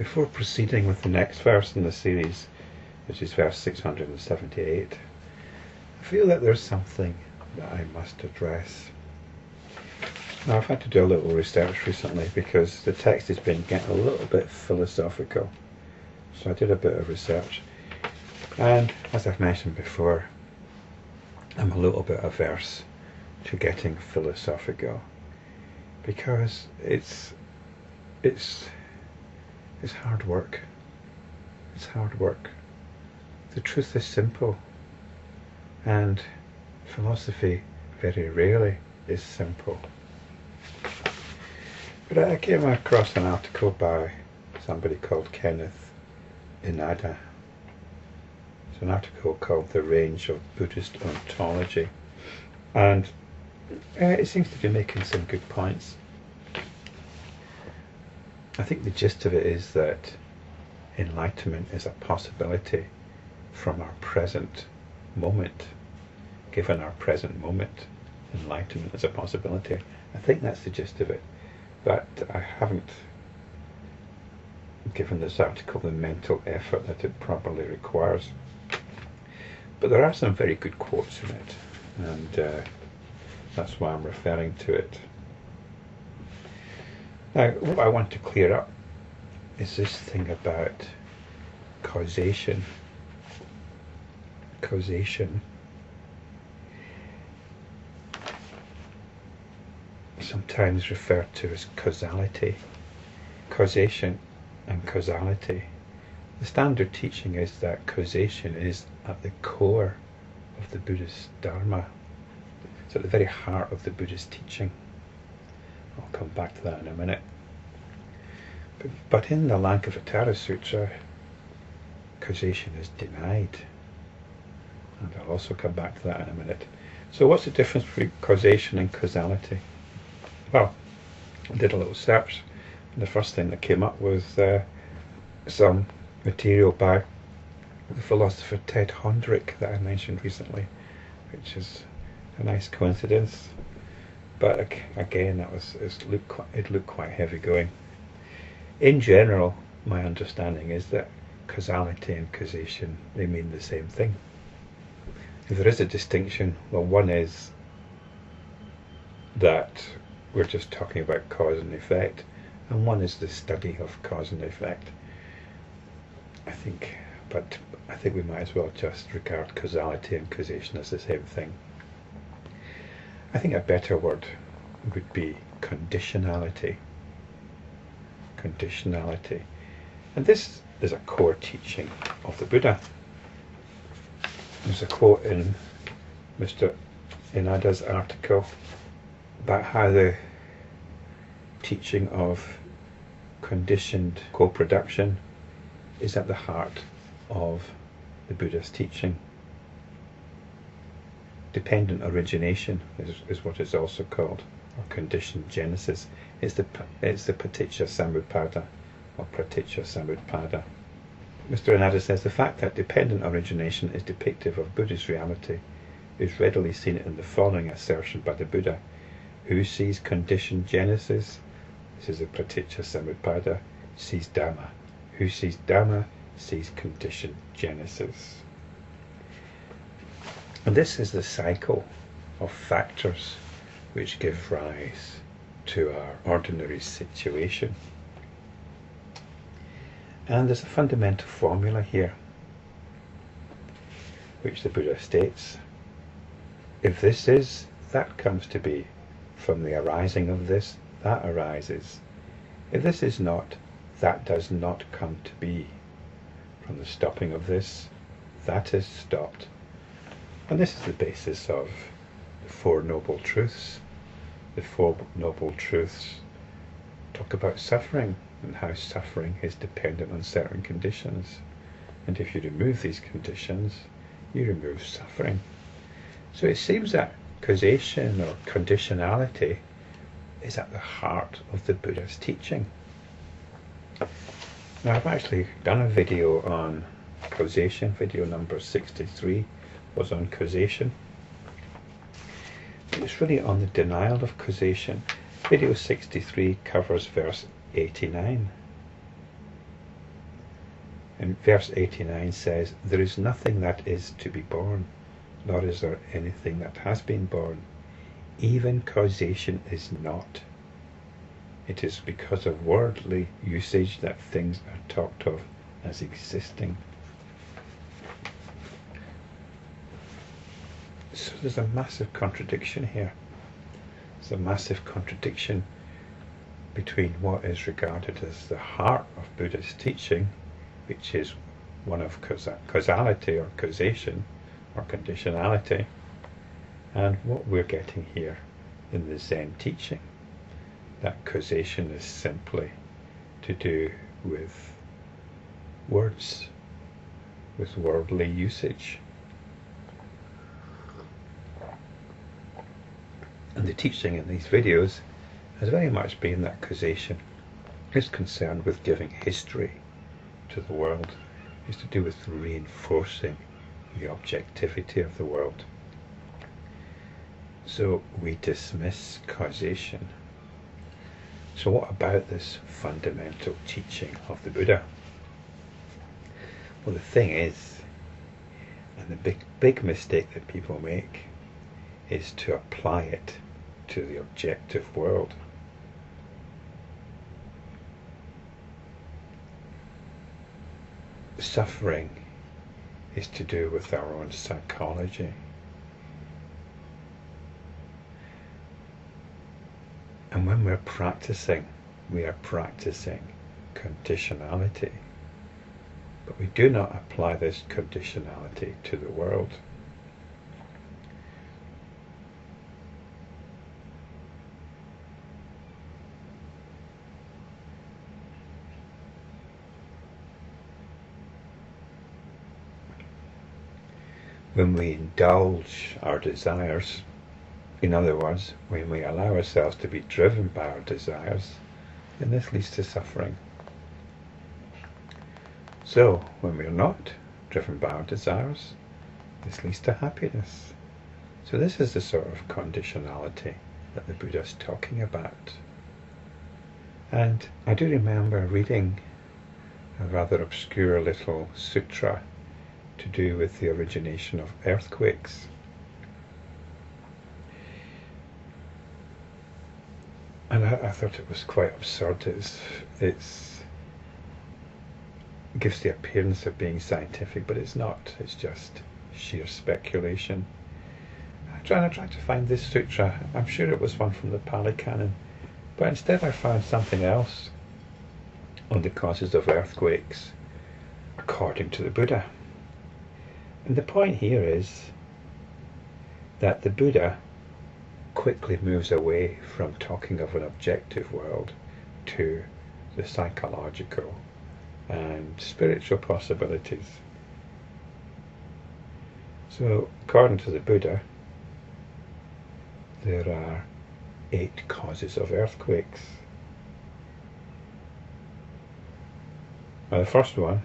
Before proceeding with the next verse in the series, which is verse 678, I feel that there's something that I must address. Now, I've had to do a little research recently because the text has been getting a little bit philosophical. So I did a bit of research. And as I've mentioned before, I'm a little bit averse to getting philosophical because it's hard work. It's hard work. The truth is simple, and philosophy very rarely is simple. But I came across an article by somebody called Kenneth Inada. It's an article called The Range of Buddhist Ontology, and it seems to be making some good points. I think the gist of it is that enlightenment is a possibility from our present moment. Given our present moment, enlightenment is a possibility. I think that's the gist of it, but I haven't given this article the mental effort that it probably requires. But there are some very good quotes in it, and that's why I'm referring to it. Now, what I want to clear up is this thing about causation. Causation. Sometimes referred to as causality. Causation and causality. The standard teaching is that causation is at the core of the Buddhist Dharma. It's at the very heart of the Buddhist teaching. I'll come back to that in a minute. But in the Lankavatara Sutra, causation is denied. And I'll also come back to that in a minute. So what's the difference between causation and causality? Well, I did a little search, and the first thing that came up was some material by the philosopher Ted Hondrick that I mentioned recently, which is a nice coincidence. But again, it looked quite heavy going. In general, my understanding is that causality and causation, they mean the same thing. If there is a distinction, well, one is that we're just talking about cause and effect, and one is the study of cause and effect. I think we might as well just regard causality and causation as the same thing. I think a better word would be conditionality. Conditionality. And this is a core teaching of the Buddha. There's a quote in Mr. Inada's article about how the teaching of conditioned co-production is at the heart of the Buddha's teaching. Dependent origination is what it's also called, or conditioned genesis. It's the paticca samuppada, or praticca samutpada. Mr. Inada says the fact that dependent origination is depictive of Buddhist reality is readily seen in the following assertion by the Buddha. Who sees conditioned genesis, this is a praticca samutpada, sees Dhamma. Who sees Dhamma sees conditioned genesis. And this is the cycle of factors which give rise to our ordinary situation. And there's a fundamental formula here, which the Buddha states. If this is, that comes to be. From the arising of this, that arises. If this is not, that does not come to be. From the stopping of this, that is stopped. And this is the basis of the Four Noble Truths. The Four Noble Truths talk about suffering and how suffering is dependent on certain conditions. And if you remove these conditions, you remove suffering. So it seems that causation or conditionality is at the heart of the Buddha's teaching. Now, I've actually done a video on causation. Video number 63 was on causation. It's really on the denial of causation. Video 63 covers verse 89. And verse 89 says, "There is nothing that is to be born, nor is there anything that has been born. Even causation is not. It is because of worldly usage that things are talked of as existing." So there's a massive contradiction here. There's a massive contradiction between what is regarded as the heart of Buddha's teaching, which is one of causality or causation or conditionality, and what we're getting here in the Zen teaching, that causation is simply to do with words, with worldly usage. And the teaching in these videos has very much been that causation is concerned with giving history to the world, is to do with reinforcing the objectivity of the world. So we dismiss causation. So what about this fundamental teaching of the Buddha? Well, the thing is, and the big mistake that people make, is to apply it to the objective world. Suffering is to do with our own psychology. And when we're practicing, we are practicing conditionality. But we do not apply this conditionality to the world. When we indulge our desires, in other words, when we allow ourselves to be driven by our desires, then this leads to suffering. So, when we're not driven by our desires, this leads to happiness. So this is the sort of conditionality that the Buddha is talking about. And I do remember reading a rather obscure little sutra to do with the origination of earthquakes. And I thought it was quite absurd. It gives the appearance of being scientific, but it's not. It's just sheer speculation. I tried to find this sutra. I'm sure it was one from the Pali Canon, but instead I found something else on the causes of earthquakes according to the Buddha. And the point here is that the Buddha quickly moves away from talking of an objective world to the psychological and spiritual possibilities. So, according to the Buddha, there are 8 causes of earthquakes. Now, the first one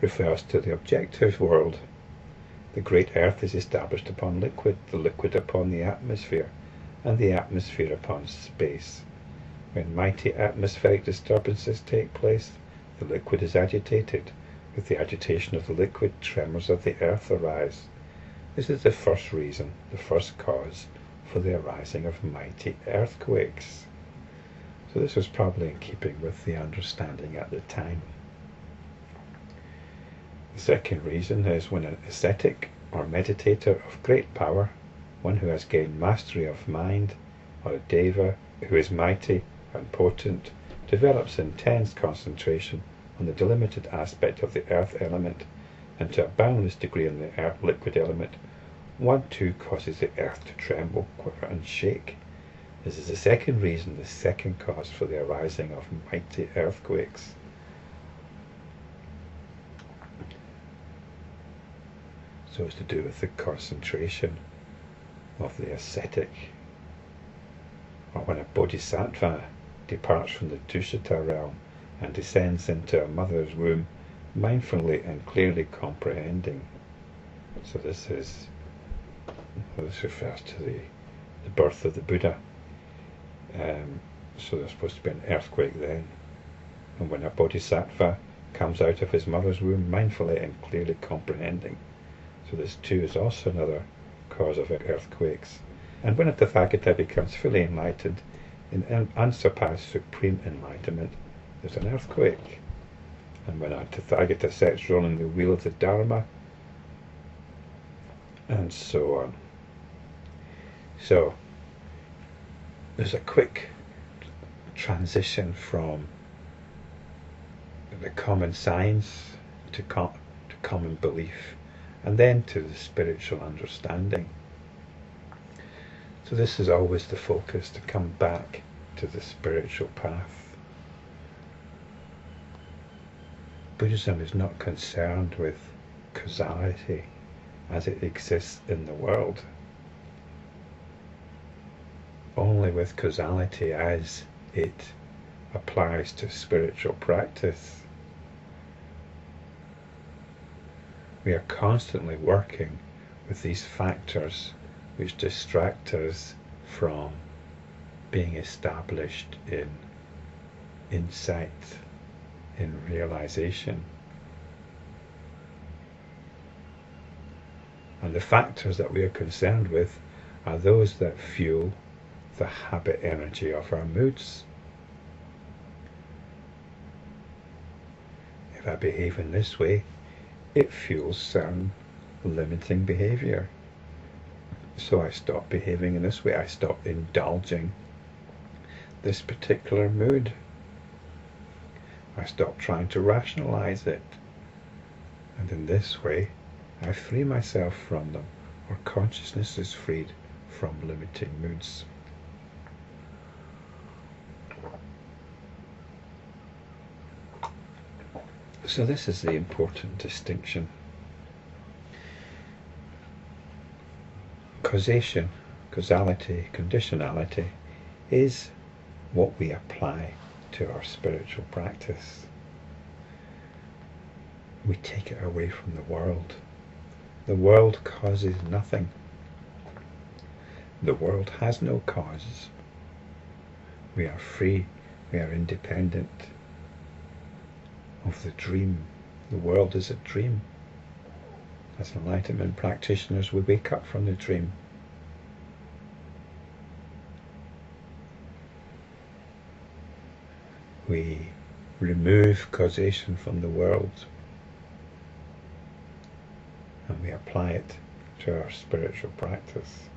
refers to the objective world. The great earth is established upon liquid, the liquid upon the atmosphere, and the atmosphere upon space. When mighty atmospheric disturbances take place, the liquid is agitated. With the agitation of the liquid, tremors of the earth arise. This is the first reason, the first cause for the arising of mighty earthquakes. So this was probably in keeping with the understanding at the time. The second reason is when an ascetic or meditator of great power, one who has gained mastery of mind, or a deva who is mighty and potent, develops intense concentration on the delimited aspect of the earth element, and to a boundless degree on the liquid element, one too causes the earth to tremble, quiver and shake. This is the second reason, the second cause for the arising of mighty earthquakes. So it's to do with the concentration of the ascetic, or when a bodhisattva departs from the Tushita realm and descends into a mother's womb, mindfully and clearly comprehending. So this refers to the birth of the Buddha. So there's supposed to be an earthquake then, and when a bodhisattva comes out of his mother's womb mindfully and clearly comprehending. So this too is also another cause of earthquakes. And when a Tathagata becomes fully enlightened, in unsurpassed supreme enlightenment, there's an earthquake. And when a Tathagata sets rolling the wheel of the Dharma, and so on. So there's a quick transition from the common science to common belief, and then to the spiritual understanding. So this is always the focus, to come back to the spiritual path. Buddhism is not concerned with causality as it exists in the world, only with causality as it applies to spiritual practice. We are constantly working with these factors which distract us from being established in insight, in realization. And the factors that we are concerned with are those that fuel the habit energy of our moods. If I behave in this way, it fuels certain limiting behavior. So I stop behaving in this way, I stop indulging this particular mood. I stop trying to rationalize it. And in this way, I free myself from them, or consciousness is freed from limiting moods. So this is the important distinction. Causation, causality, conditionality is what we apply to our spiritual practice. We take it away from the world. The world causes nothing. The world has no cause. We are free, we are independent of the dream. The world is a dream. As enlightenment practitioners, we wake up from the dream. We remove causation from the world and we apply it to our spiritual practice.